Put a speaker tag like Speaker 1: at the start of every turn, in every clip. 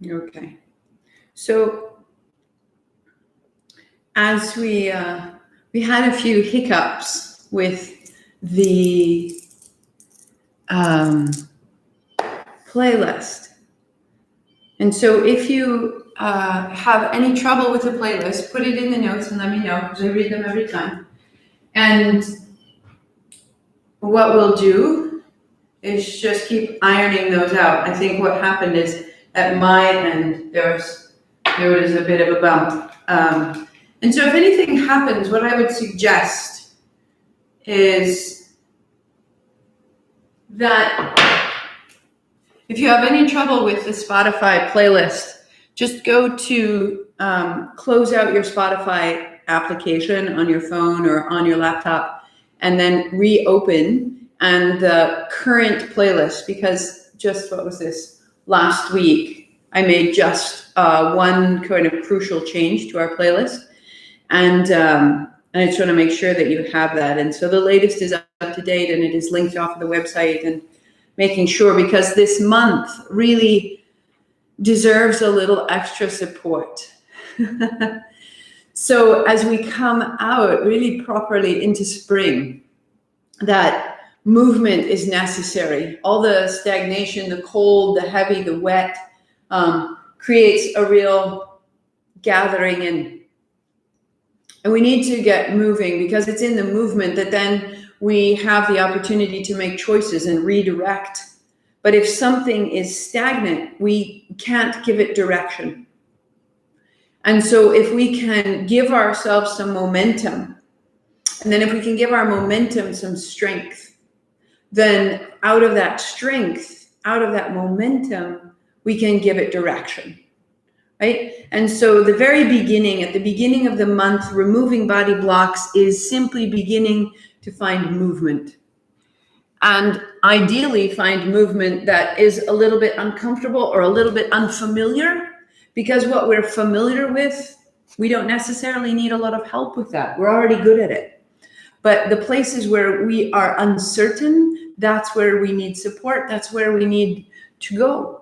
Speaker 1: Okay. So as we had a few hiccups with the playlist. And so if you have any trouble with the playlist, put it in the notes and let me know, because I read them every time. And what we'll do is just keep ironing those out. I think what happened is at my end, there was a bit of a bump. And so if anything happens, what I would suggest is that if you have any trouble with the Spotify playlist, just go to close out your Spotify application on your phone or on your laptop and then reopen and the current playlist, because just what was this? Last week, I made just one kind of crucial change to our playlist. And I just want to make sure that you have that. And so the latest is up to date and it is linked off of the website, and making sure, because this month really deserves a little extra support. So as we come out really properly into spring, that movement is necessary. All the stagnation, the cold, the heavy, the wet, creates a real gathering in. And we need to get moving, because it's in the movement that then we have the opportunity to make choices and redirect. But if something is stagnant, we can't give it direction. And so if we can give ourselves some momentum, and then if we can give our momentum some strength, then out of that strength, out of that momentum, we can give it direction. Right? And so the very beginning, at the beginning of the month, removing body blocks is simply beginning to find movement. And ideally find movement that is a little bit uncomfortable or a little bit unfamiliar, because what we're familiar with, we don't necessarily need a lot of help with that. We're already good at it. But the places where we are uncertain, that's where we need support. That's where we need to go.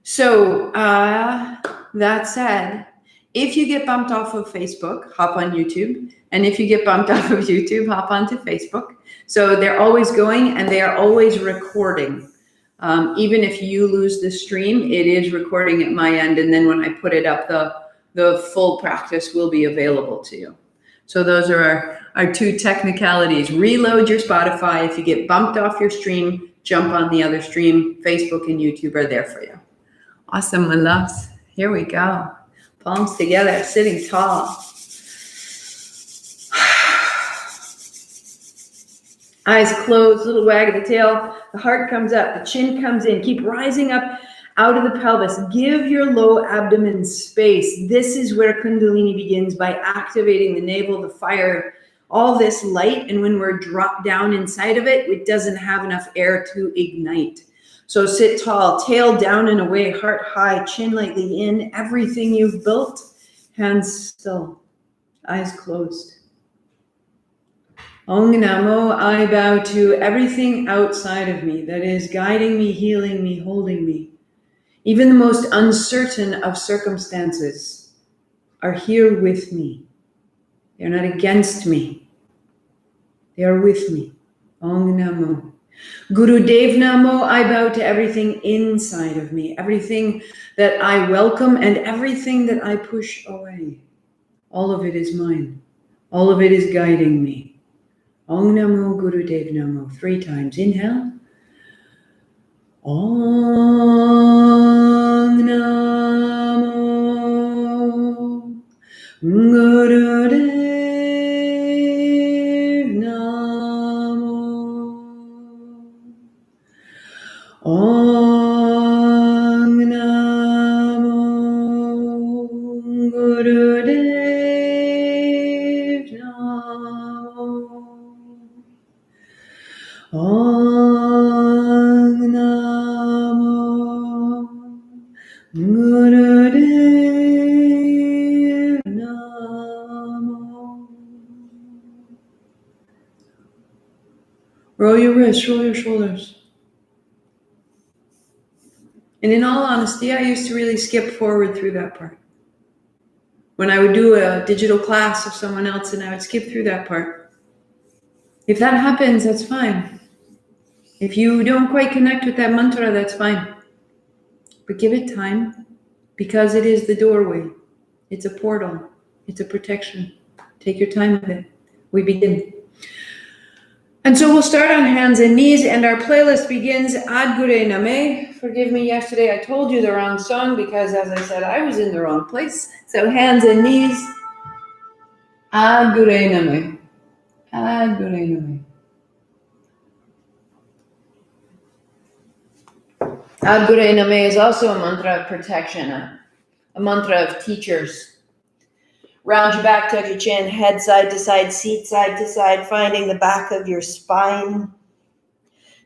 Speaker 1: So that said, if you get bumped off of Facebook, hop on YouTube. And if you get bumped off of YouTube, hop onto Facebook. So they're always going and they are always recording. Even if you lose the stream, it is recording at my end. And then when I put it up, the full practice will be available to you. So those are our two technicalities. Reload your Spotify. If you get bumped off your stream, jump on the other stream. Facebook and YouTube are there for you. Awesome, my loves. Here we go. Palms together, sitting tall. Eyes closed, little wag of the tail. The heart comes up, the chin comes in. Keep rising up out of the pelvis. Give your low abdomen space. This is where Kundalini begins, by activating the navel, the fire, all this light. And when we're dropped down inside of it, it doesn't have enough air to ignite. So sit tall, tail down and away, heart high, chin lightly in. Everything you've built, hands still, eyes closed. Om Namo, I bow to everything outside of me that is guiding me, healing me, holding me. Even the most uncertain of circumstances are here with me. They're not against me. They are with me. Om Namo. Guru Dev Namo, I bow to everything inside of me, everything that I welcome and everything that I push away. All of it is mine. All of it is guiding me. Om Namo Guru Dev Namo. 3 times. Inhale. Om Namo Guru Dev. Om Namo Guru Dev Namo. Om Namo Guru Dev Namo. Roll your wrists, roll your shoulders. And in all honesty, I used to really skip forward through that part. When I would do a digital class of someone else and I would skip through that part. If that happens, that's fine. If you don't quite connect with that mantra, that's fine. But give it time, because it is the doorway. It's a portal. It's a protection. Take your time with it. We begin. And so we'll start on hands and knees, and our playlist begins Ad Gure Name. Forgive me, yesterday I told you the wrong song because, as I said, I was in the wrong place. So hands and knees, Ad Gure Name. Ad Gure Name. Ad Gure Name is also a mantra of protection, a mantra of teachers. Round your back, tuck your chin, head side to side, seat side to side, finding the back of your spine.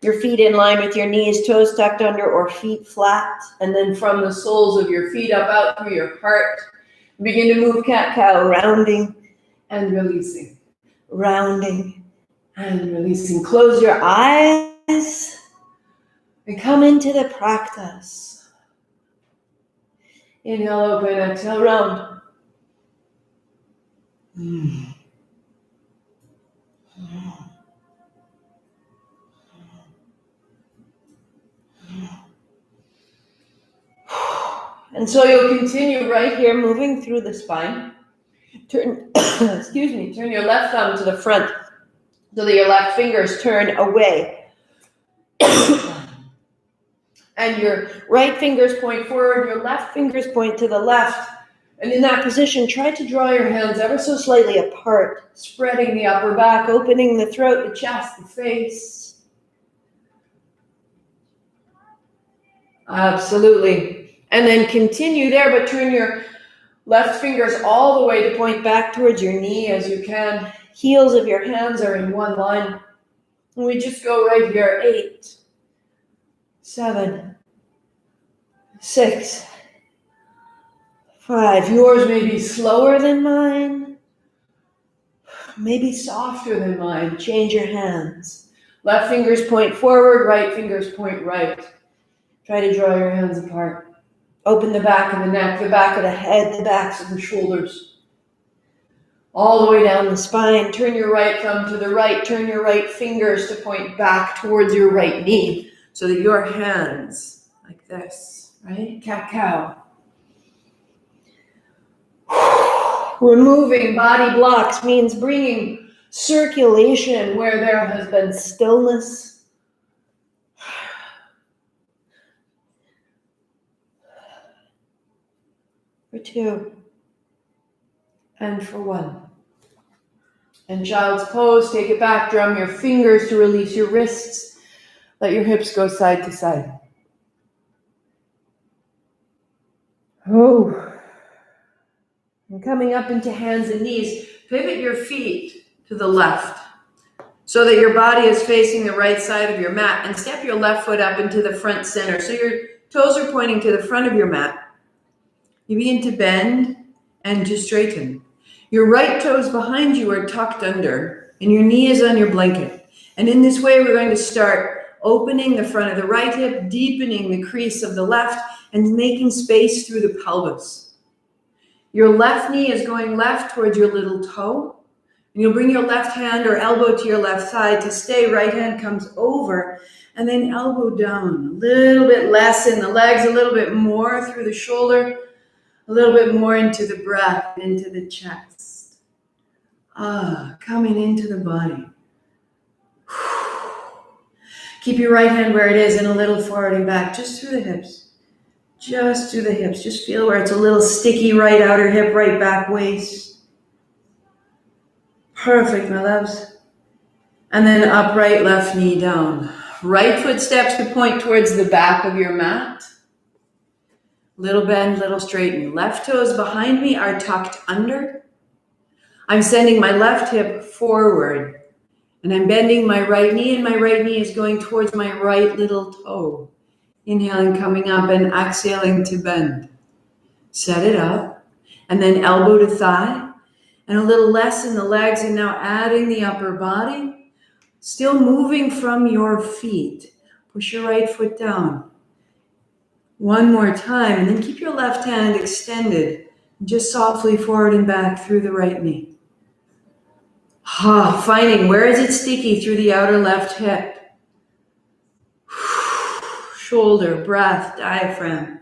Speaker 1: Your feet in line with your knees, toes tucked under or feet flat. And then from the soles of your feet up out through your heart, begin to move cat-cow, rounding and releasing. Rounding and releasing. Close your eyes and come into the practice. Inhale, open, exhale, round. And so you'll continue right here, moving through the spine. Turn your left thumb to the front so that your left fingers turn away. And your right fingers point forward, your left fingers point to the left. And in that position, try to draw your hands ever so slightly apart, spreading the upper back, opening the throat, the chest, the face. Absolutely. And then continue there, but turn your left fingers all the way to point back towards your knee as you can. Heels of your hands are in one line. And we just go right here. 8, 7, 6, 5. Yours may be slower than mine, maybe softer than mine. Change your hands. Left fingers point forward, right fingers point right. Try to draw your hands apart. Open the back of the neck, the back of the head, the backs of the shoulders. All the way down the spine. Turn your right thumb to the right. Turn your right fingers to point back towards your right knee so that your hands, like this, right? Cat-cow. Removing body blocks means bringing circulation where there has been stillness. For 2. And for 1. And child's pose, take it back, drum your fingers to release your wrists. Let your hips go side to side. Oh. And coming up into hands and knees, pivot your feet to the left so that your body is facing the right side of your mat, and step your left foot up into the front center so your toes are pointing to the front of your mat. You begin to bend and to straighten. Your right toes behind you are tucked under, and your knee is on your blanket. And in this way, we're going to start opening the front of the right hip, deepening the crease of the left, and making space through the pelvis. Your left knee is going left towards your little toe. And you'll bring your left hand or elbow to your left side to stay. Right hand comes over, and then elbow down. A little bit less in the legs, a little bit more through the shoulder. A little bit more into the breath, into the chest. Coming into the body. Keep your right hand where it is and a little forward and back, just through the hips. Just through the hips. Just feel where it's a little sticky, right outer hip, right back waist. Perfect, my loves. And then upright left knee down. Right foot steps to point towards the back of your mat. Little bend, little straighten. Left toes behind me are tucked under. I'm sending my left hip forward. And I'm bending my right knee, and my right knee is going towards my right little toe. Inhaling, coming up, and exhaling to bend. Set it up. And then elbow to thigh. And a little less in the legs, and now adding the upper body. Still moving from your feet. Push your right foot down. One more time, and then keep your left hand extended, just softly forward and back through the right knee. Finding where is it sticky through the outer left hip. Shoulder, breath, diaphragm.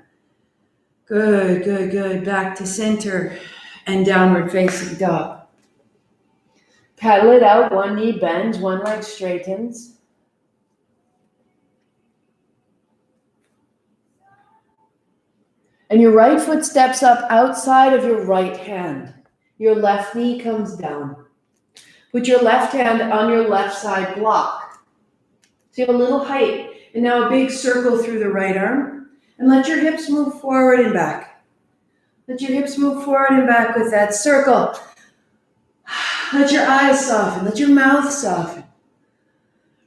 Speaker 1: Good, good, good. Back to center and downward facing dog. Paddle it out, one knee bends, one leg straightens. And your right foot steps up outside of your right hand. Your left knee comes down. Put your left hand on your left side block. So you have a little height. And now a big circle through the right arm. And let your hips move forward and back. Let your hips move forward and back with that circle. Let your eyes soften. Let your mouth soften.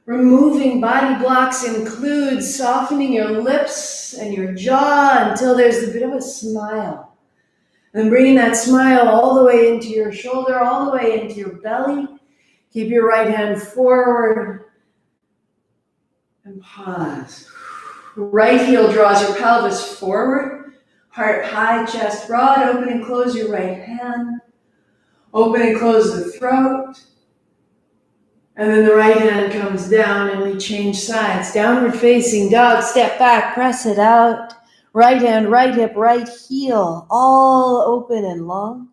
Speaker 1: Removing body blocks includes softening your lips and your jaw until there's a bit of a smile. And bringing that smile all the way into your shoulder, all the way into your belly. Keep your right hand forward and pause. Right heel draws your pelvis forward. Heart high, chest broad. Open and close your right hand. Open and close the throat. And then the right hand comes down and we change sides. Downward facing dog, step back, press it out. Right hand, right hip, right heel, all open and long.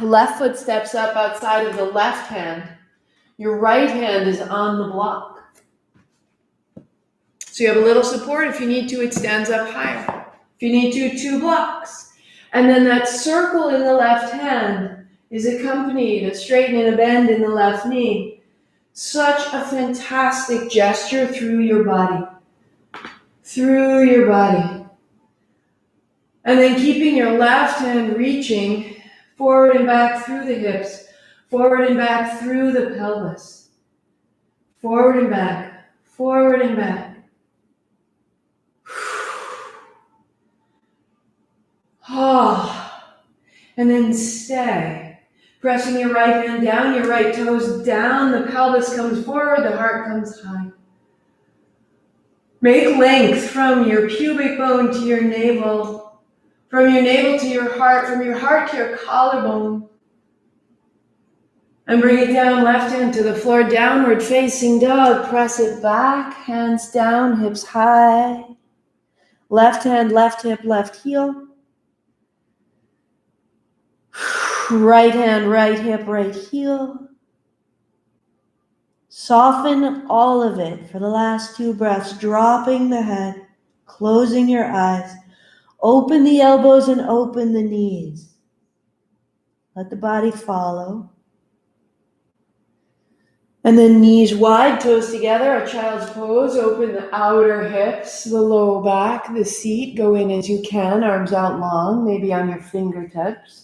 Speaker 1: Left foot steps up outside of the left hand. Your right hand is on the block. So you have a little support. If you need to, it stands up higher. If you need to, 2 blocks. And then that circle in the left hand is accompanied, a straighten and a bend in the left knee. Such a fantastic gesture through your body. Through your body. And then keeping your left hand reaching forward and back through the hips, forward and back through the pelvis. Forward and back, forward and back. And then stay. Pressing your right hand down, your right toes down, the pelvis comes forward, the heart comes high. Make length from your pubic bone to your navel, from your navel to your heart, from your heart to your collarbone. And bring it down, left hand to the floor, downward facing dog. Press it back, hands down, hips high. Left hand, left hip, left heel. Right hand, right hip, right heel. Soften all of it for the last 2 breaths, dropping the head, closing your eyes. Open the elbows and open the knees. Let the body follow. And then knees wide, toes together, a child's pose. Open the outer hips, the low back, the seat. Go in as you can, arms out long, maybe on your fingertips.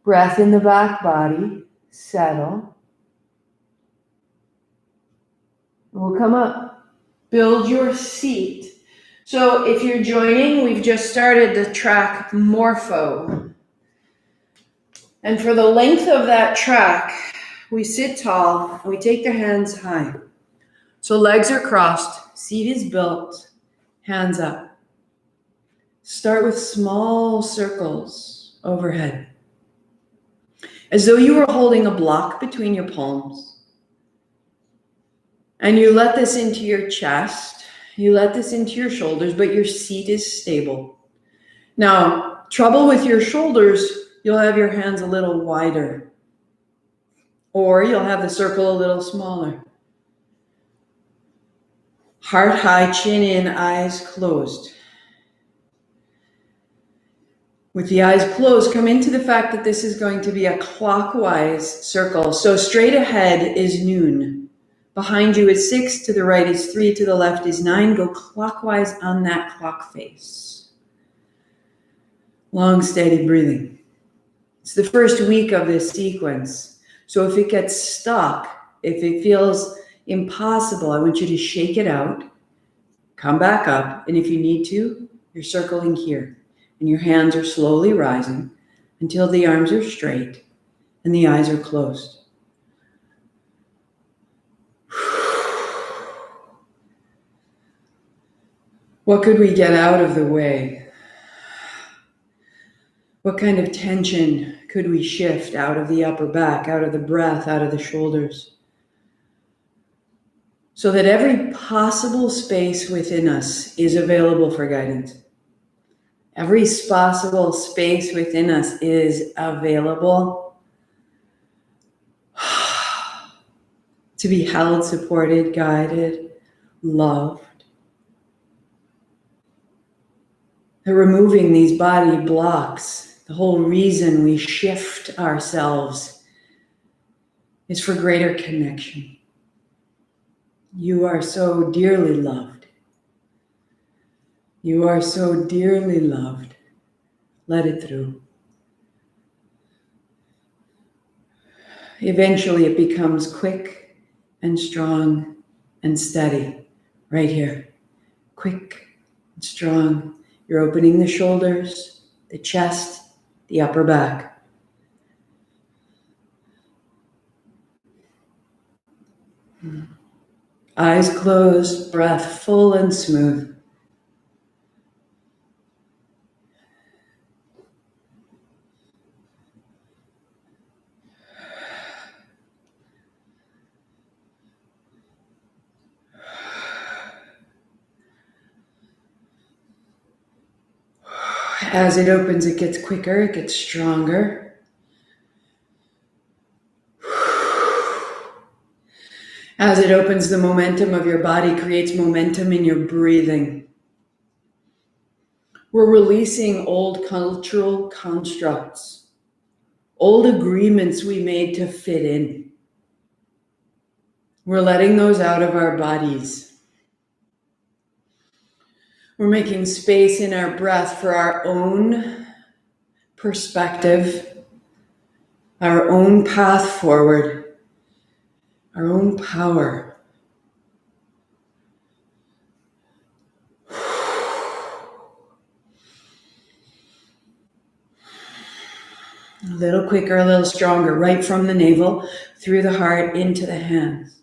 Speaker 1: Breath in the back body, settle. We'll come up, build your seat. So if you're joining, we've just started the track Morpho. And for the length of that track, we sit tall and we take the hands high. So legs are crossed, seat is built, hands up. Start with small circles overhead. As though you were holding a block between your palms. And you let this into your chest, you let this into your shoulders, but your seat is stable. Now, trouble with your shoulders, you'll have your hands a little wider. Or you'll have the circle a little smaller. Heart high, chin in, eyes closed. With the eyes closed, come into the fact that this is going to be a clockwise circle. So straight ahead is noon. Behind you is 6, to the right is 3, to the left is 9. Go clockwise on that clock face. Long, steady breathing. It's the first week of this sequence. So if it gets stuck, if it feels impossible, I want you to shake it out, come back up, and if you need to, you're circling here. And your hands are slowly rising until the arms are straight and the eyes are closed. What could we get out of the way? What kind of tension could we shift out of the upper back, out of the breath, out of the shoulders? So that every possible space within us is available for guidance. Every possible space within us is available to be held, supported, guided, loved. Removing these body blocks, the whole reason we shift ourselves is for greater connection. You are so dearly loved. You are so dearly loved. Let it through. Eventually it becomes quick and strong and steady right here. Quick and strong. You're opening the shoulders, the chest, the upper back. Eyes closed, breath full and smooth. As it opens, it gets quicker, it gets stronger. As it opens, the momentum of your body creates momentum in your breathing. We're releasing old cultural constructs, old agreements we made to fit in. We're letting those out of our bodies. We're making space in our breath for our own perspective, our own path forward, our own power. A little quicker, a little stronger, right from the navel, through the heart, into the hands.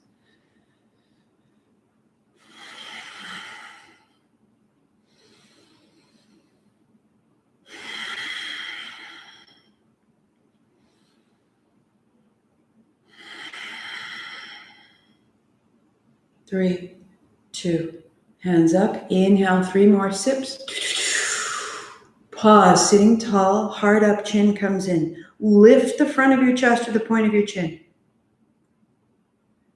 Speaker 1: Three, two, hands up. Inhale, 3 more sips. Pause, sitting tall, heart up, chin comes in. Lift the front of your chest to the point of your chin.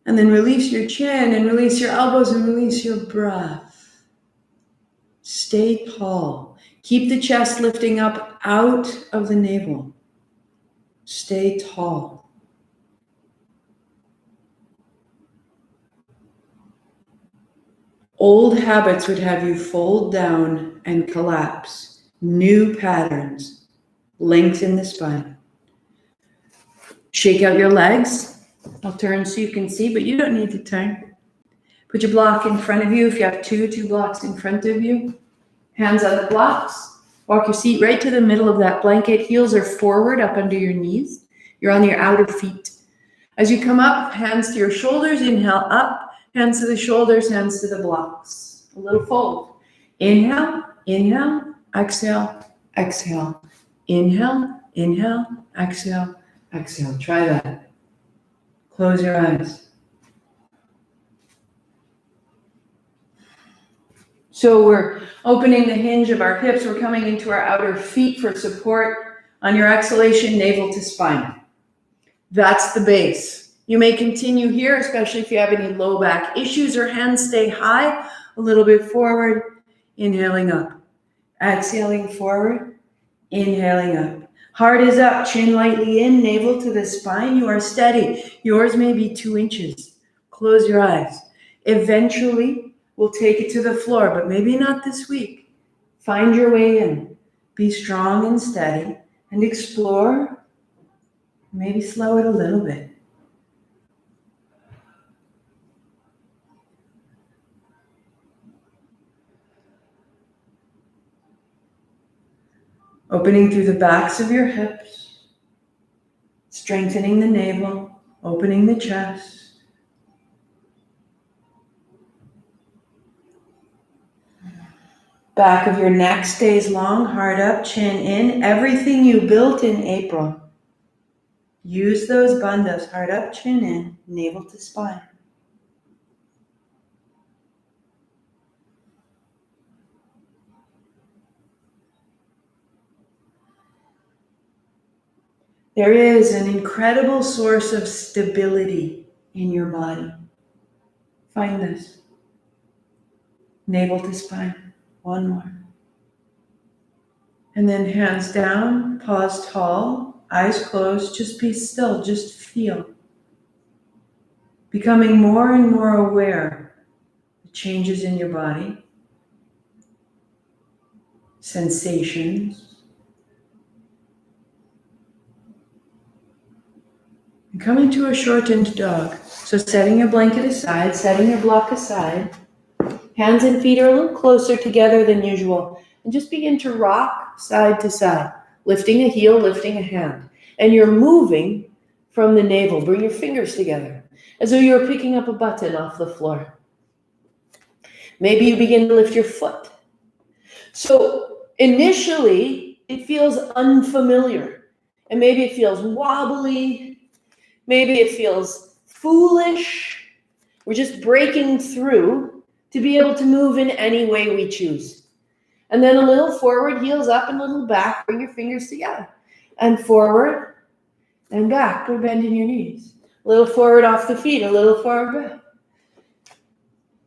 Speaker 1: And then release your chin and release your elbows and release your breath. Stay tall. Keep the chest lifting up out of the navel. Stay tall. Old habits would have you fold down and collapse. New patterns. Lengthen the spine. Shake out your legs. I'll turn so you can see, but you don't need to turn. Put your block in front of you. If you have two blocks in front of you. Hands on the blocks. Walk your seat right to the middle of that blanket. Heels are forward, up under your knees. You're on your outer feet. As you come up, hands to your shoulders. Inhale, up. Hands to the shoulders, hands to the blocks. A little fold. Inhale, inhale, exhale, exhale. Inhale, inhale, exhale, exhale. Try that. Close your eyes. So we're opening the hinge of our hips. We're coming into our outer feet for support. On your exhalation, navel to spine. That's the base. You may continue here, especially if you have any low back issues, or hands stay high, a little bit forward, inhaling up. Exhaling forward, inhaling up. Heart is up, chin lightly in, navel to the spine. You are steady. Yours may be 2 inches. Close your eyes. Eventually, we'll take it to the floor, but maybe not this week. Find your way in. Be strong and steady and explore. Maybe slow it a little bit. Opening through the backs of your hips, strengthening the navel, opening the chest. Back of your neck stays long, heart up, chin in. Everything you built in April. Use those bandhas, heart up, chin in, navel to spine. There is an incredible source of stability in your body. Find this. Navel to spine. One more. And then hands down, paws tall, eyes closed, just be still, just feel. Becoming more and more aware of changes in your body, sensations. And coming to a shortened dog. So setting your blanket aside, setting your block aside. Hands and feet are a little closer together than usual. And just begin to rock side to side, lifting a heel, lifting a hand. And you're moving from the navel. Bring your fingers together, as though you're picking up a button off the floor. Maybe you begin to lift your foot. So initially, it feels unfamiliar. And maybe it feels wobbly. Maybe it feels foolish. We're just breaking through to be able to move in any way we choose. And then a little forward, heels up, and a little back. Bring your fingers together. And forward and back. Go bend in your knees. A little forward off the feet, a little forward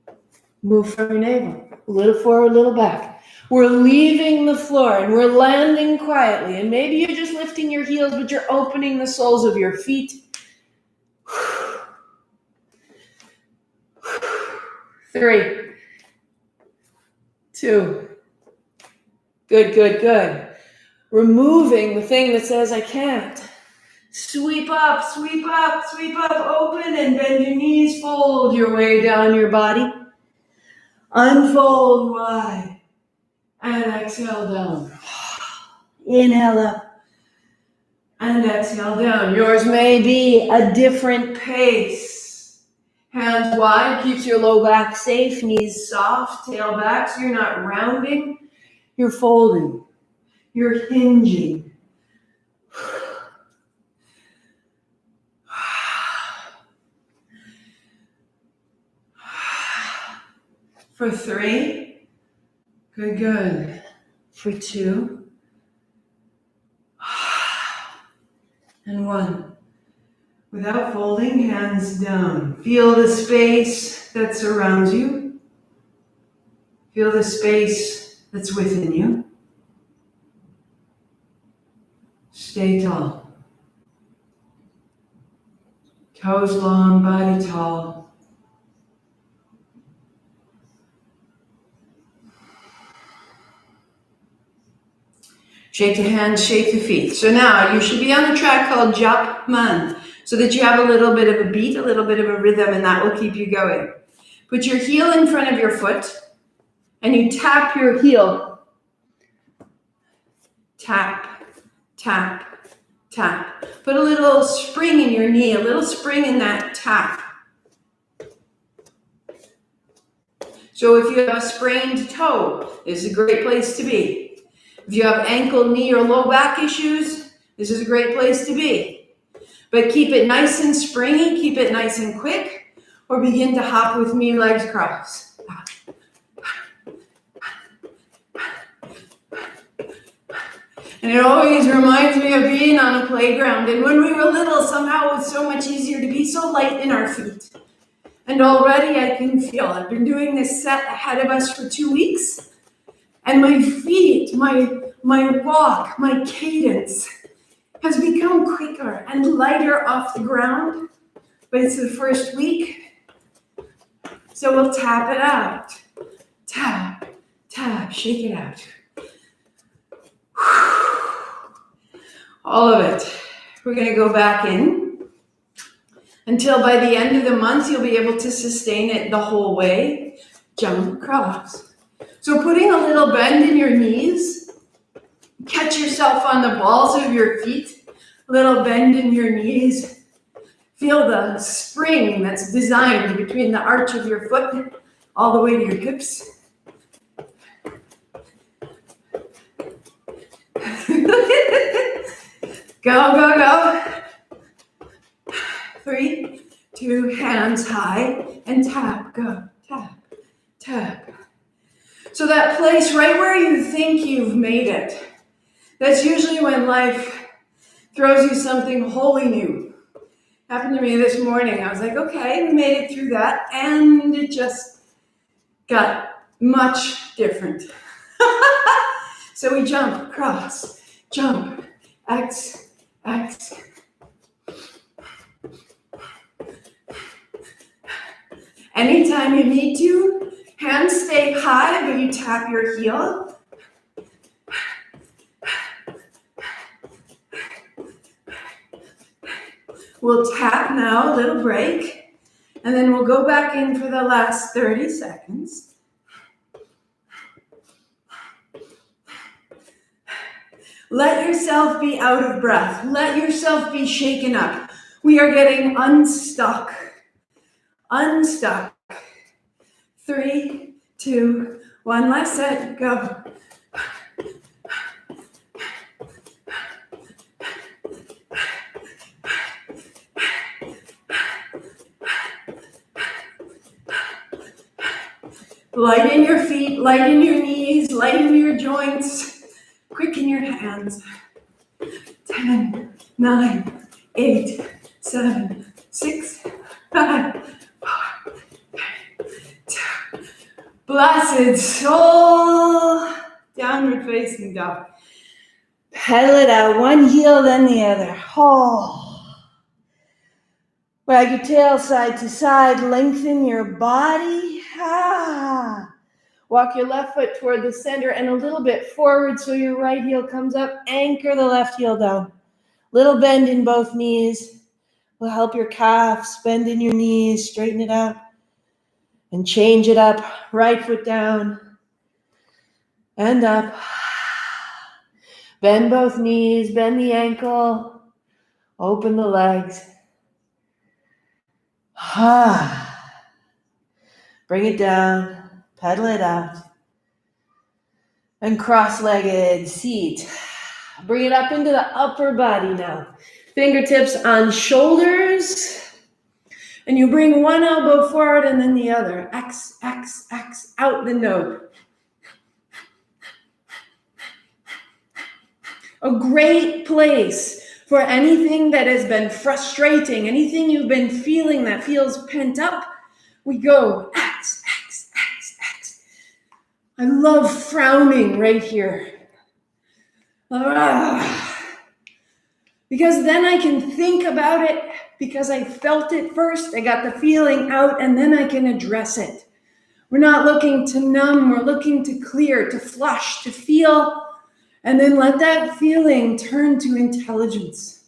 Speaker 1: back. Move from your navel. A little forward, a little back. We're leaving the floor and we're landing quietly. And maybe you're just lifting your heels, but you're opening the soles of your feet. 3, 2. Good, good, good. Removing the thing that says I can't. Sweep up, sweep up, sweep up, open and bend your knees, fold your way down your body. Unfold wide and exhale down. Inhale up and exhale down. Yours may be a different pace. Hands wide, keeps your low back safe, knees soft, tail back, so you're not rounding. You're folding. You're hinging. For 3. Good, good. For 2. And 1. Without folding, hands down. Feel the space that surrounds you. Feel the space that's within you. Stay tall. Toes long, body tall. Shake the hands, shake the feet. So now you should be on a track called Jap Man, so that you have a little bit of a beat, a little bit of a rhythm, and that will keep you going. Put your heel in front of your foot, and you tap your heel. Tap, tap, tap. Put a little spring in your knee, a little spring in that tap. So if you have a sprained toe, this is a great place to be. If you have ankle, knee, or low back issues, this is a great place to be. But keep it nice and springy, keep it nice and quick, or begin to hop with me, legs crossed. And it always reminds me of being on a playground. And when we were little, somehow it was so much easier to be so light in our feet. And already I can feel, I've been doing this set ahead of us for 2 weeks. And my feet, my walk, my cadence has become quicker and lighter off the ground. But it's the first week. So we'll tap it out. Tap, tap, shake it out. All of it. We're going to go back in until by the end of the month, you'll be able to sustain it the whole way. Jump across. So putting a little bend in your knees, catch yourself on the balls of your feet, a little bend in your knees. Feel the spring that's designed between the arch of your foot all the way to your hips. Go, go, go. 3, 2, hands high and tap, go, tap, tap. So that place right where you think you've made it, that's usually when life throws you something wholly new. Happened to me this morning. I was like, okay, we made it through that, and it just got much different. So we jump, cross, jump, X, X. Anytime you need to, hands stay high, but you tap your heel. We'll tap now, a little break, and then we'll go back in for the last 30 seconds. Let yourself be out of breath. Let yourself be shaken up. We are getting unstuck. Unstuck. 3, 2, 1. Last set. Go. Lighten your feet, lighten your knees, lighten your joints. Quicken your hands. 10, 9, 8, 7, 6, 5, 4, 3, 2. Blessed soul. Downward facing dog. Pedal it out. One heel, then the other. Oh. Wag your tail side to side. Lengthen your body. Ah. Walk your left foot toward the center and a little bit forward so your right heel comes up. Anchor the left heel down. Little bend in both knees will help your calves. Bend in your knees, straighten it out. And change it up. Right foot down and up. Bend both knees, bend the ankle. Open the legs. Bring it down. Pedal it out. And cross-legged seat. Bring it up into the upper body now. Fingertips on shoulders. And you bring one elbow forward and then the other. X, X, X, out the nose. A great place for anything that has been frustrating, anything you've been feeling that feels pent up. We go X, X, X, X. I love frowning right here. Because then I can think about it, because I felt it first, I got the feeling out, and then I can address it. We're not looking to numb, we're looking to clear, to flush, to feel, and then let that feeling turn to intelligence.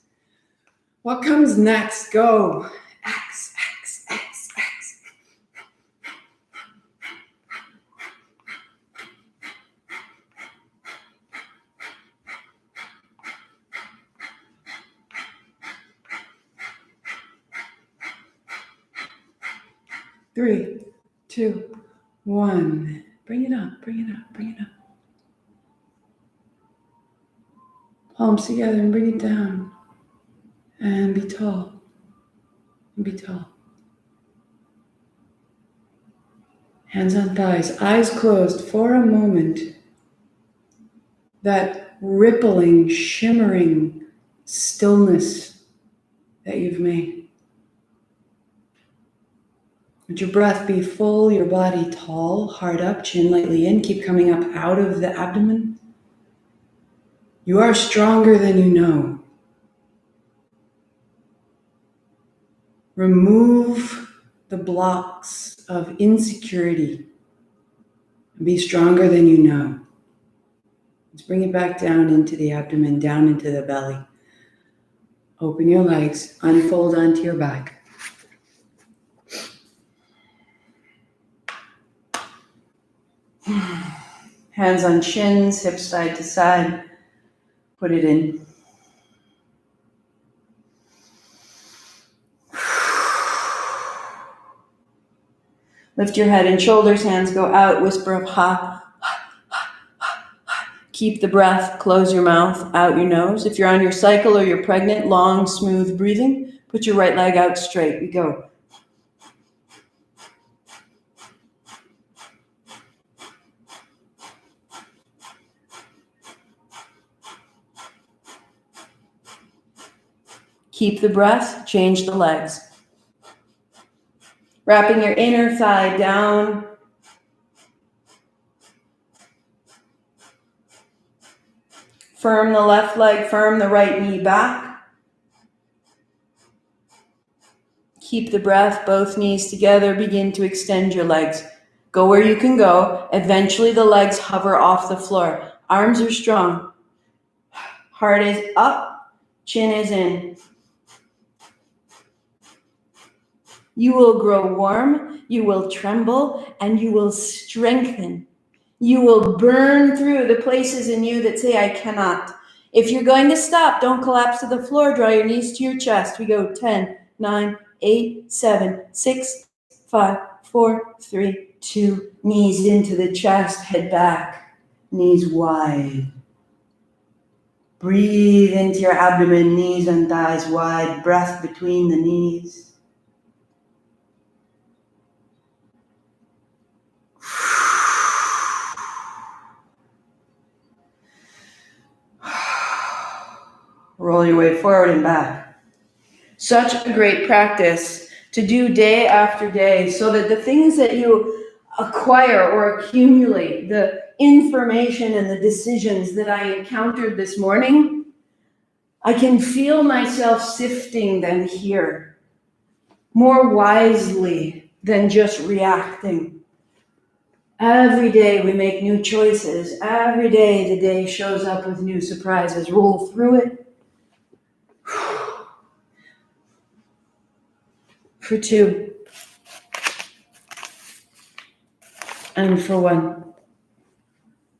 Speaker 1: What comes next? Go. X, X, X, X. Three, 2, 1. Bring it up, bring it up, bring it up. Palms together and bring it down. And be tall. And be tall. Hands on thighs, eyes closed for a moment. That rippling, shimmering stillness that you've made. Let your breath be full, your body tall, heart up, chin lightly in. Keep coming up out of the abdomen. You are stronger than you know. Remove the blocks of insecurity. Be stronger than you know. Let's bring it back down into the abdomen, down into the belly. Open your legs, unfold onto your back. Hands on shins, hips side to side. Put it in. Lift your head and shoulders, hands go out, whisper of ha. Keep the breath, close your mouth, out your nose. If you're on your cycle or you're pregnant, long, smooth breathing. Put your right leg out straight. We go. Keep the breath, change the legs. Wrapping your inner thigh down. Firm the left leg, firm the right knee back. Keep the breath, both knees together. Begin to extend your legs. Go where you can go. Eventually the legs hover off the floor. Arms are strong. Heart is up, chin is in. You will grow warm, you will tremble, and you will strengthen. You will burn through the places in you that say, I cannot. If you're going to stop, don't collapse to the floor. Draw your knees to your chest. We go 10, 9, 8, 7, 6, 5, 4, 3, 2. Knees into the chest, head back, knees wide. Breathe into your abdomen, knees and thighs wide. Breath between the knees. Roll your way forward and back. Such a great practice to do day after day so that the things that you acquire or accumulate, the information and the decisions that I encountered this morning, I can feel myself sifting them here more wisely than just reacting. Every day we make new choices. Every day the day shows up with new surprises. Roll through it. For 2. And for 1.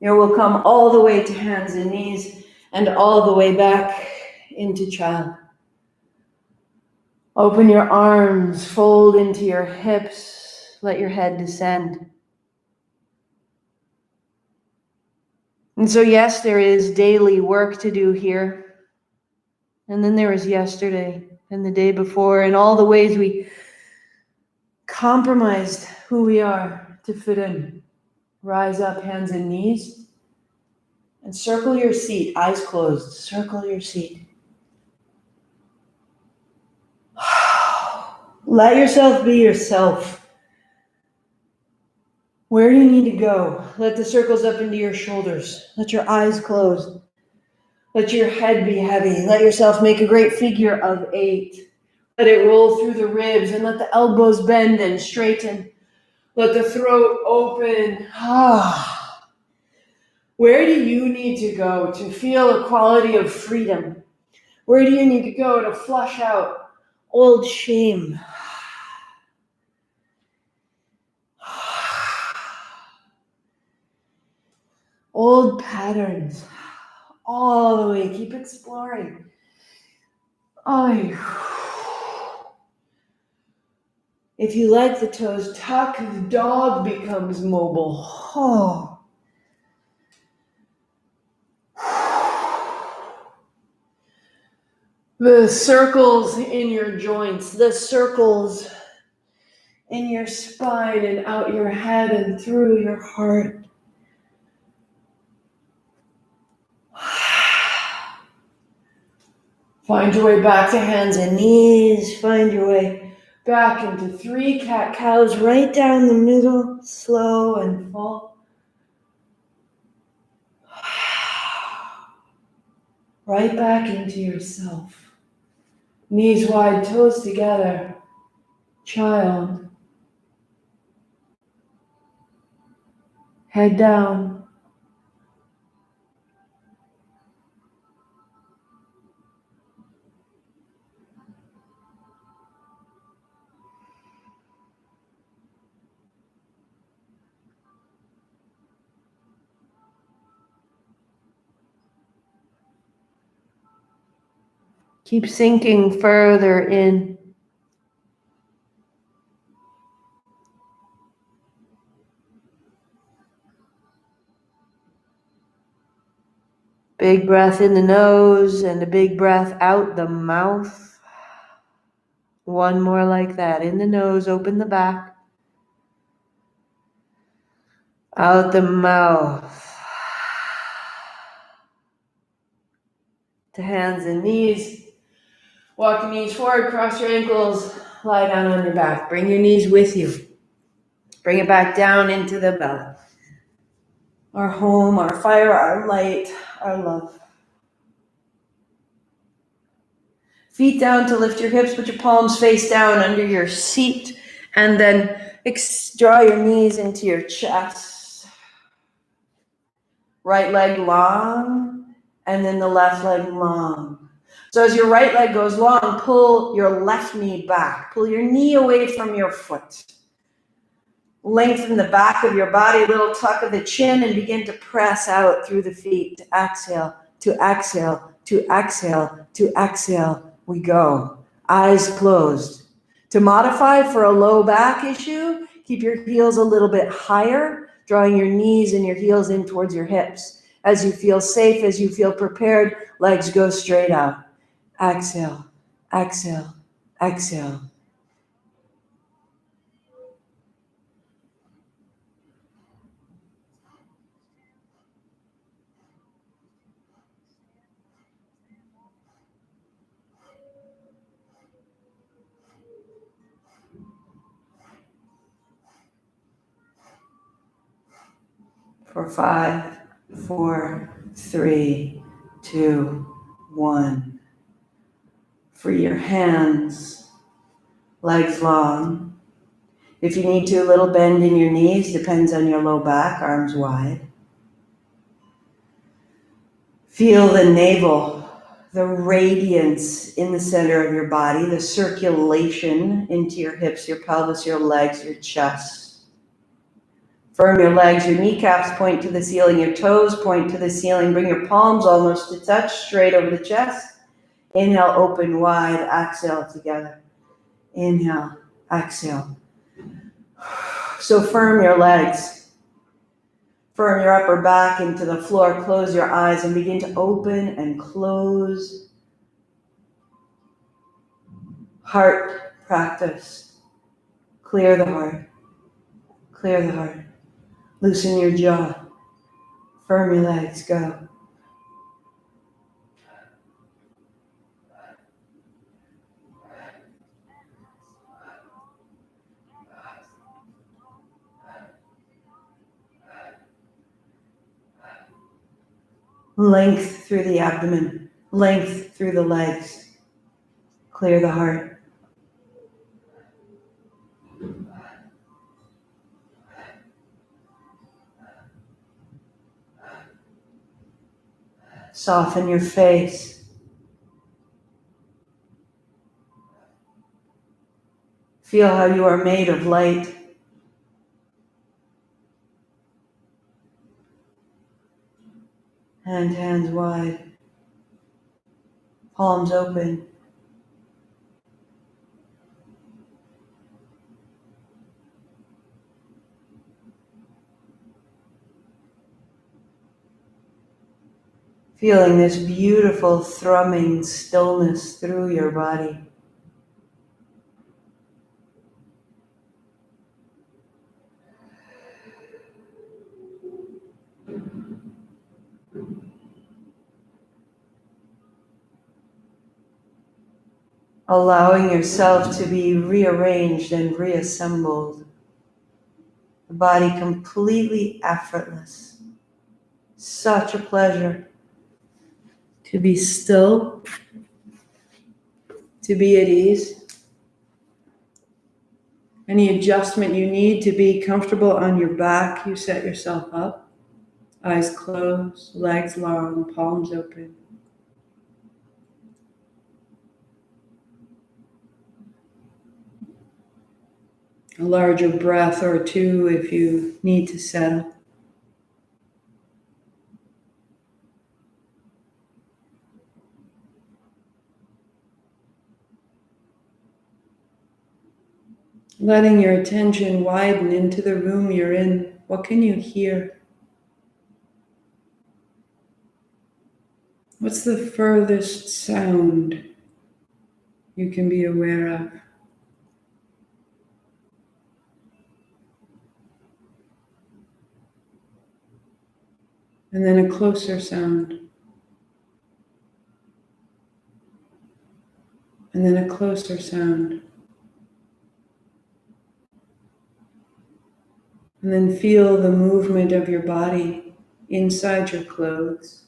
Speaker 1: You will come all the way to hands and knees and all the way back into child. Open your arms, fold into your hips, let your head descend. And so yes, there is daily work to do here. And then there was yesterday and the day before and all the ways we compromised who we are to fit in. Rise up, hands and knees. And circle your seat, eyes closed. Circle your seat. Let yourself be yourself. Where do you need to go? Let the circles up into your shoulders. Let your eyes close. Let your head be heavy. Let yourself make a great figure of 8. Let it roll through the ribs and let the elbows bend and straighten. Let the throat open. Where do you need to go to feel a quality of freedom? Where do you need to go to flush out old shame? Old patterns. All the way. Keep exploring. If you like the toes tuck, the dog becomes mobile. The circles in your joints, the circles in your spine and out your head and through your heart. Find your way back to hands and knees. Find your way back into 3 cat-cows, right down the middle, slow and full. Right back into yourself. Knees wide, toes together. Child. Head down. Keep sinking further in.
Speaker 2: Big breath in the nose and a big breath out the mouth. One more like that. In the nose, open the back. Out the mouth. To hands and knees. Walk your knees forward, cross your ankles, lie down on your back. Bring your knees with you. Bring it back down into the belly. Our home, our fire, our light, our love. Feet down to lift your hips, put your palms face down under your seat, and then draw your knees into your chest. Right leg long, and then the left leg long. So as your right leg goes long, pull your left knee back. Pull your knee away from your foot. Lengthen the back of your body, a little tuck of the chin, and begin to press out through the feet. To exhale, to exhale, to exhale, to exhale. We go. Eyes closed. To modify for a low back issue, keep your heels a little bit higher, drawing your knees and your heels in towards your hips. As you feel safe, as you feel prepared, legs go straight out. Exhale, exhale, exhale. For 5, 4, 3, 2, 1. Free your hands, legs long. If you need to, a little bend in your knees, depends on your low back, arms wide. Feel the navel, the radiance in the center of your body, the circulation into your hips, your pelvis, your legs, your chest. Firm your legs, your kneecaps point to the ceiling, your toes point to the ceiling. Bring your palms almost to touch, straight over the chest. Inhale, open wide, exhale together. Inhale, exhale. So firm your legs. Firm your upper back into the floor. Close your eyes and begin to open and close. Heart practice. Clear the heart. Clear the heart. Loosen your jaw. Firm your legs. Go. Length through the abdomen. Length through the legs. Clear the heart. Soften your face. Feel how you are made of light. Hands wide. Palms open. Feeling this beautiful thrumming stillness through your body. Allowing yourself to be rearranged and reassembled. The body completely effortless. Such a pleasure to be still, to be at ease. Any adjustment you need to be comfortable on your back, you set yourself up. Eyes closed, legs long, palms open. A larger breath or two if you need to settle. Letting your attention widen into the room you're in. What can you hear?
Speaker 1: What's the furthest sound you can be aware of? And then a closer sound. And then a closer sound. And then feel the movement of your body inside your clothes.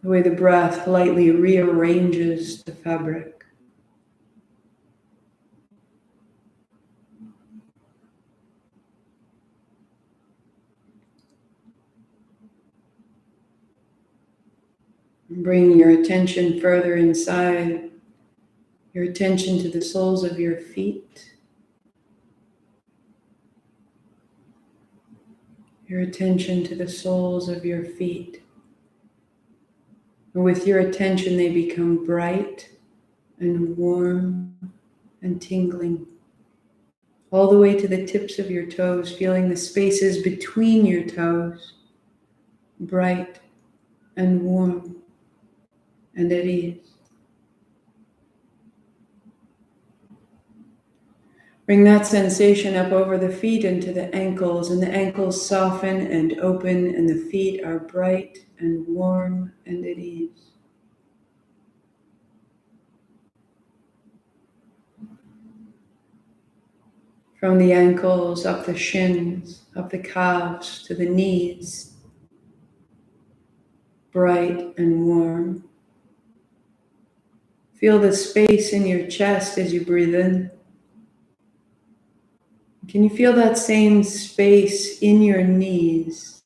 Speaker 1: The way the breath lightly rearranges the fabric. And bring your attention further inside, your attention to the soles of your feet, your attention to the soles of your feet. And with your attention, they become bright and warm and tingling, all the way to the tips of your toes, feeling the spaces between your toes, bright and warm and at ease. Bring that sensation up over the feet into the ankles, and the ankles soften and open, and the feet are bright and warm and at ease. From the ankles, up the shins, up the calves, to the knees, bright and warm. Feel the space in your chest as you breathe in. Can you feel that same space in your knees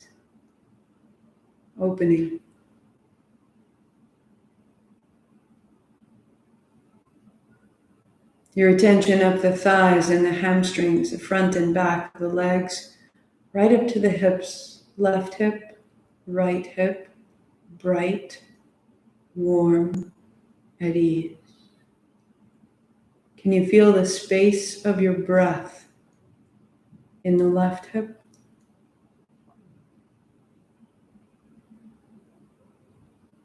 Speaker 1: opening? Your attention up the thighs and the hamstrings, the front and back, the legs, right up to the hips, left hip, right hip, bright, warm, at ease. Can you feel the space of your breath in the left hip?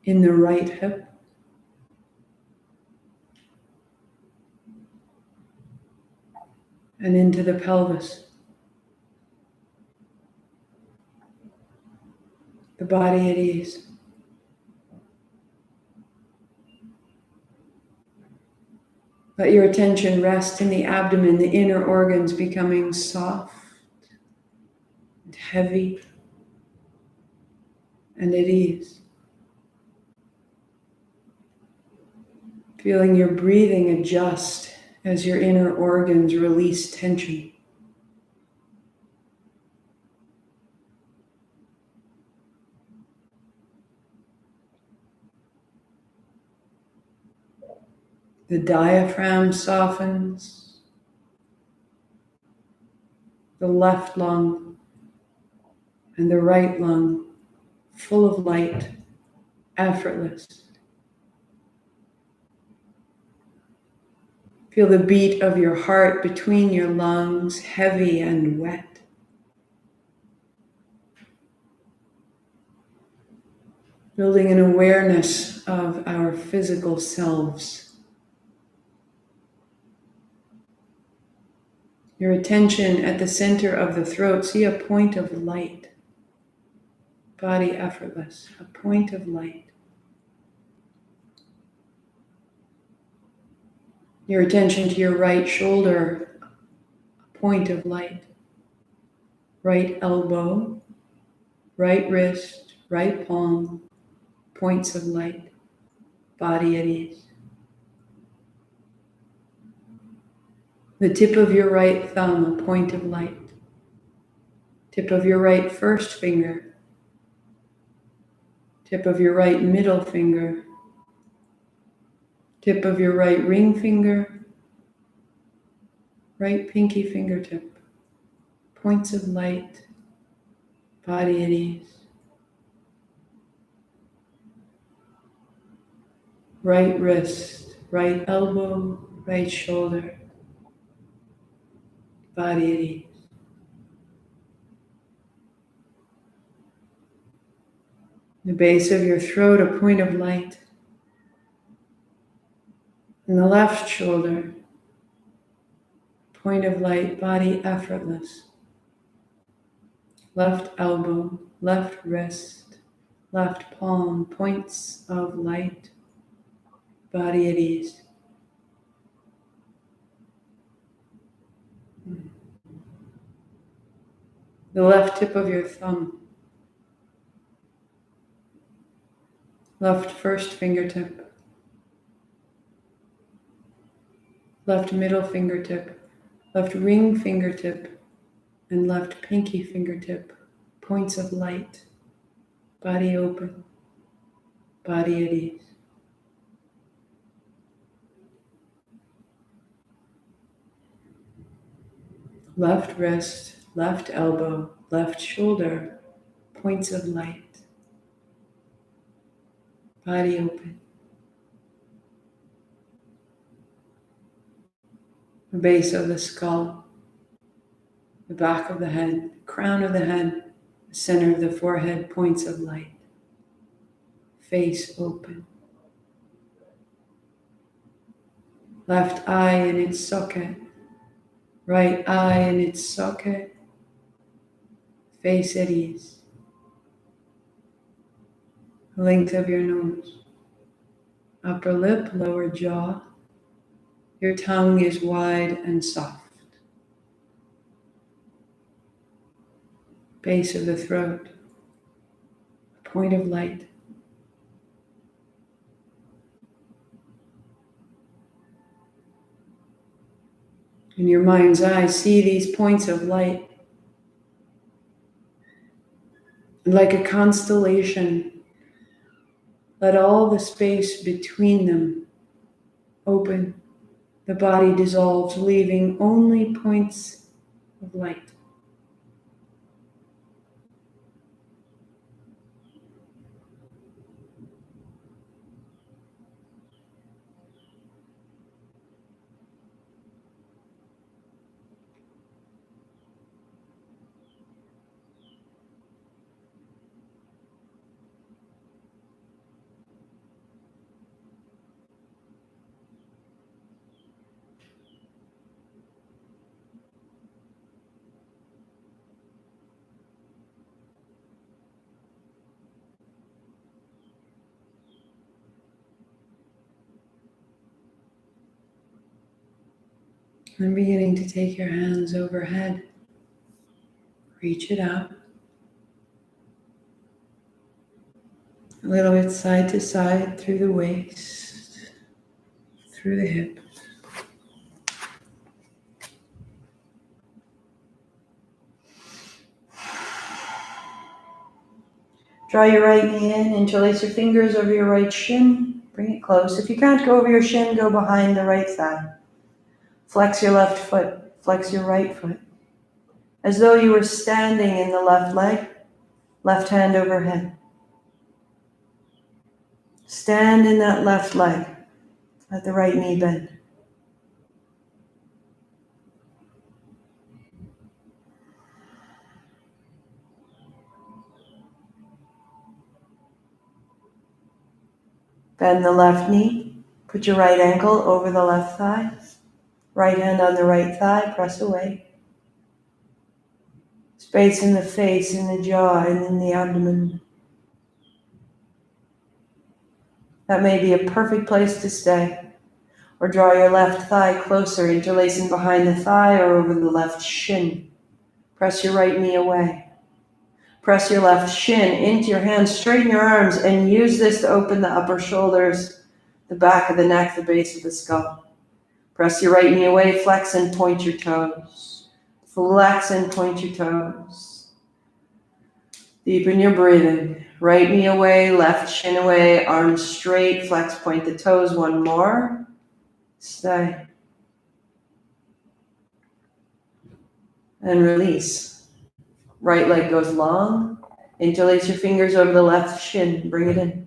Speaker 1: In the right hip? And into the pelvis. The body at ease. Let your attention rest in the abdomen, the inner organs becoming soft and heavy and at ease. Feeling your breathing adjust as your inner organs release tension. The diaphragm softens. The left lung and the right lung full of light, effortless. Feel the beat of your heart between your lungs, heavy and wet. Building an awareness of our physical selves. Your attention at the center of the throat, see a point of light. Body effortless, a point of light. Your attention to your right shoulder, a point of light. Right elbow, right wrist, right palm, points of light. Body at ease. The tip of your right thumb, a point of light. Tip of your right first finger. Tip of your right middle finger. Tip of your right ring finger. Right pinky fingertip. Points of light. Body at ease. Right wrist, right elbow, right shoulder. Body at ease. The base of your throat, a point of light. In the left shoulder, point of light, body effortless. Left elbow, left wrist, left palm, points of light, body at ease. The left tip of your thumb, left first fingertip, left middle fingertip, left ring fingertip, and left pinky fingertip, points of light, body open, body at ease. Left wrist, left elbow, left shoulder, points of light, body open. The base of the skull, the back of the head, crown of the head, the center of the forehead, points of light, face open. Left eye in its socket, right eye in its socket, face at ease. The length of your nose, upper lip, lower jaw. Your tongue is wide and soft. Base of the throat, a point of light. In your mind's eye, see these points of light like a constellation. Let all the space between them open. The body dissolves, leaving only points of light. And beginning to take your hands overhead. Reach it up. A little bit side to side through the waist, through the hips. Draw your right knee in, interlace your fingers over your right shin. Bring it close. If you can't go over your shin, go behind the right thigh. Flex your left foot, flex your right foot. As though you were standing in the left leg, left hand overhead. Stand in that left leg. Let the right knee bend. Bend the left knee. Put your right ankle over the left thigh. Right hand on the right thigh, press away. Space in the face, in the jaw, and in the abdomen. That may be a perfect place to stay. Or draw your left thigh closer, interlacing behind the thigh or over the left shin. Press your right knee away. Press your left shin into your hands, straighten your arms, and use this to open the upper shoulders, the back of the neck, the base of the skull. Press your right knee away, flex and point your toes. Flex and point your toes. Deepen your breathing. Right knee away, left shin away, arms straight, flex, point the toes. One more. Stay. And release. Right leg goes long. Interlace your fingers over the left shin. Bring it in.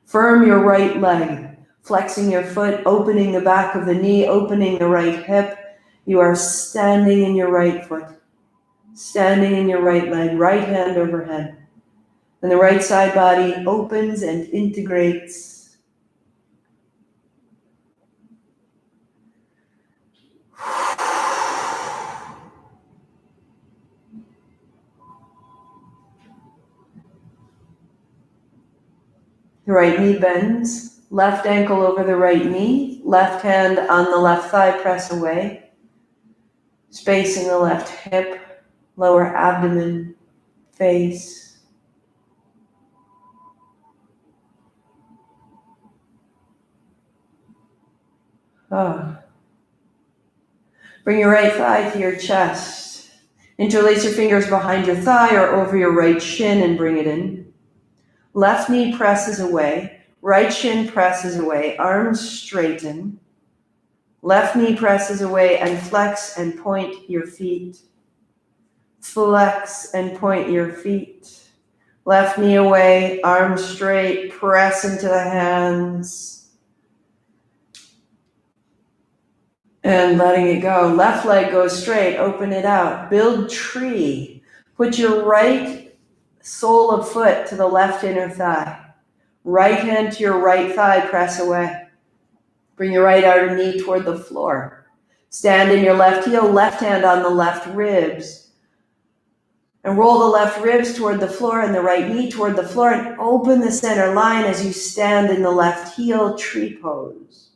Speaker 1: Firm your right leg. Flexing your foot, opening the back of the knee, opening the right hip. You are standing in your right foot. Standing in your right leg, right hand overhead.
Speaker 2: And the right side body opens and integrates. The right knee bends, left ankle over the right knee, left hand on the left thigh, press away. Spacing the left hip, lower abdomen, face. Oh. Bring your right thigh to your chest. Interlace your fingers behind your thigh or over your right shin and bring it in. Left knee presses away, right shin presses away, arms straighten. Left knee presses away and flex and point your feet. Flex and point your feet. Left knee away, arms straight, press into the hands. And letting it go. Left leg goes straight, open it out. Build tree. Put your right sole of foot to the left inner thigh. Right hand to your right thigh, press away. Bring your right outer knee toward the floor. Stand in your left heel, left hand on the left ribs. And roll the left ribs toward the floor and the right knee toward the floor and open the center line as you stand in the left heel, tree pose.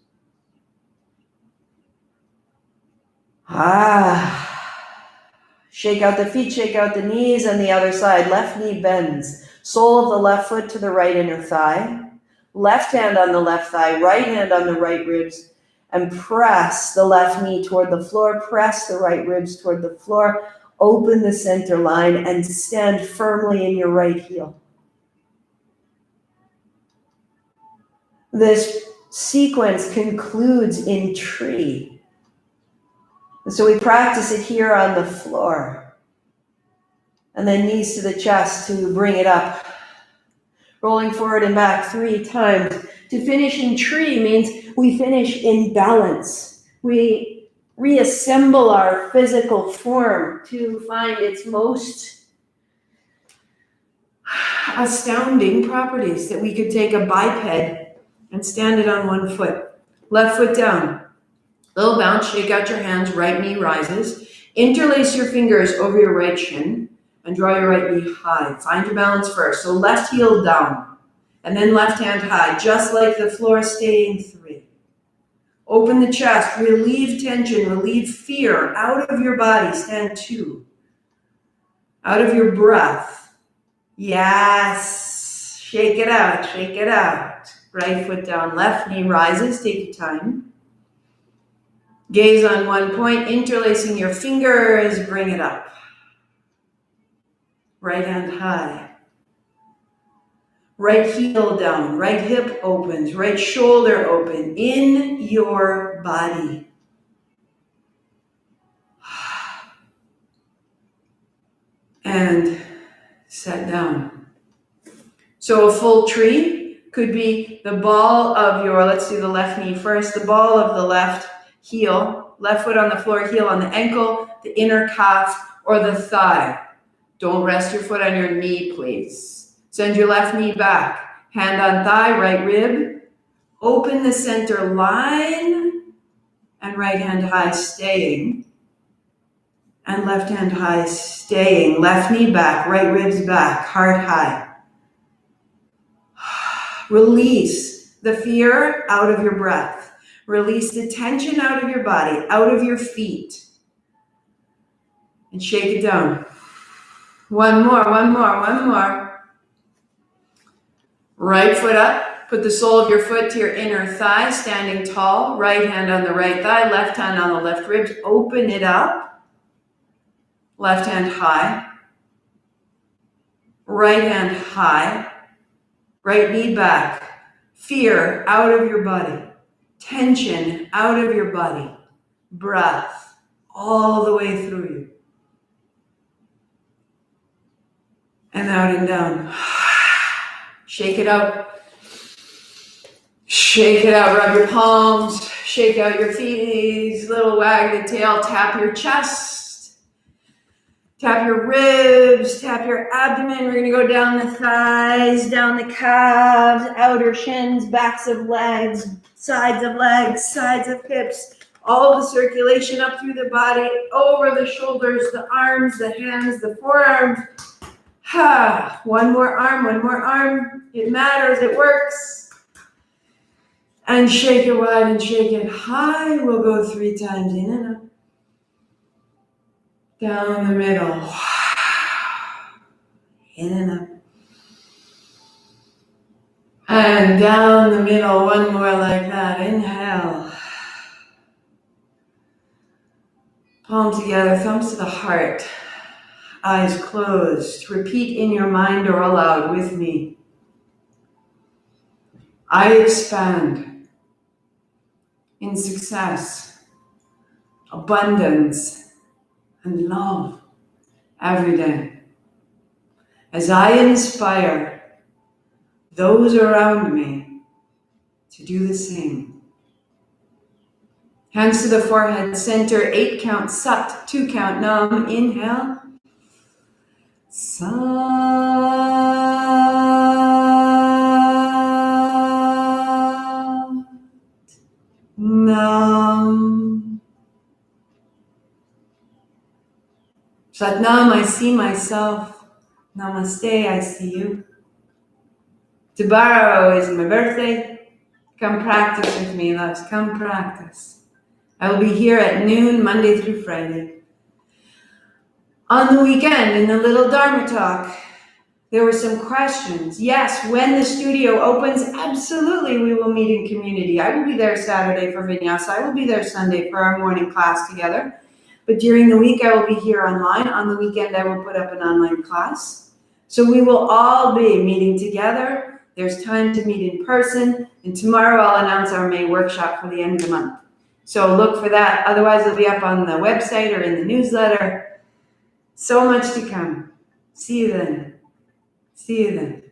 Speaker 2: Shake out the feet, shake out the knees, and the other side. Left knee bends. Sole of the left foot to the right inner thigh. Left hand on the left thigh, right hand on the right ribs, and press the left knee toward the floor. Press the right ribs toward the floor. Open the center line and stand firmly in your right heel. This sequence concludes in tree. And so we practice it here on the floor. And then knees to the chest to bring it up. Rolling forward and back 3 times. To finish in tree means we finish in balance. We reassemble our physical form to find its most astounding properties, that we could take a biped and stand it on one foot. Left foot down. Little bounce, shake out your hands, right knee rises. Interlace your fingers over your right shin and draw your right knee high. Find your balance first. So left heel down and then left hand high, just like the floor, staying 3. Open the chest, relieve tension, relieve fear out of your body, stand 2. Out of your breath. Yes. Shake it out, shake it out. Right foot down, left knee rises, take your time. Gaze on one point, interlacing your fingers, bring it up. Right hand high. Right heel down, right hip opens, right shoulder open, in your body. And set down. So a full tree could be the ball of your, let's do the left knee first, the ball of the left heel, left foot on the floor, heel on the ankle, the inner calf, or the thigh. Don't rest your foot on your knee, please. Send your left knee back. Hand on thigh, right rib. Open the center line. And right hand high, staying. And left hand high, staying. Left knee back, right ribs back, heart high. Release the fear out of your breath. Release the tension out of your body, out of your feet. And shake it down. One more. Right foot up. Put the sole of your foot to your inner thigh, standing tall. Right hand on the right thigh, left hand on the left ribs. Open it up. Left hand high. Right hand high. Right knee back. Fear out of your body. Tension out of your body. Breath all the way through you. And out and down. Shake it out. Shake it out. Rub your palms. Shake out your feet. Little wag the tail. Tap your chest.
Speaker 1: Tap your ribs, tap your abdomen. We're gonna go down the thighs, down the calves, outer shins, backs of legs, sides of hips, all the circulation up through the body, over the shoulders, the arms, the hands, the forearms. Ha! One more arm. It matters, it works. And shake it wide and shake it high. We'll go 3 times in and up. Down the middle. In and up. And down the middle, one more like that. Inhale. Palms together, thumbs to the heart. Eyes closed. Repeat in your mind or aloud with me. I expand in success, abundance, and love every day. As I inspire those around me to do the same. Hands to the forehead, center, 8 count, Sat, 2 count, Nam, inhale. Sat, Nam. Sat Nam, I see myself. Namaste, I see you. Tomorrow is my birthday. Come practice with me, loves. Come practice. I will be here at noon, Monday through Friday. On the weekend, in the little Dharma talk, there were some questions. Yes, when the studio opens, absolutely we will meet in community. I will be there Saturday for Vinyasa. I will be there Sunday for our morning class together. But during the week, I will be here online. On the weekend, I will put up an online class. So we will all be meeting together. There's time to meet in person. And tomorrow, I'll announce our May workshop for the end of the month. So look for that. Otherwise, it'll be up on the website or in the newsletter. So much to come. See you then. See you then.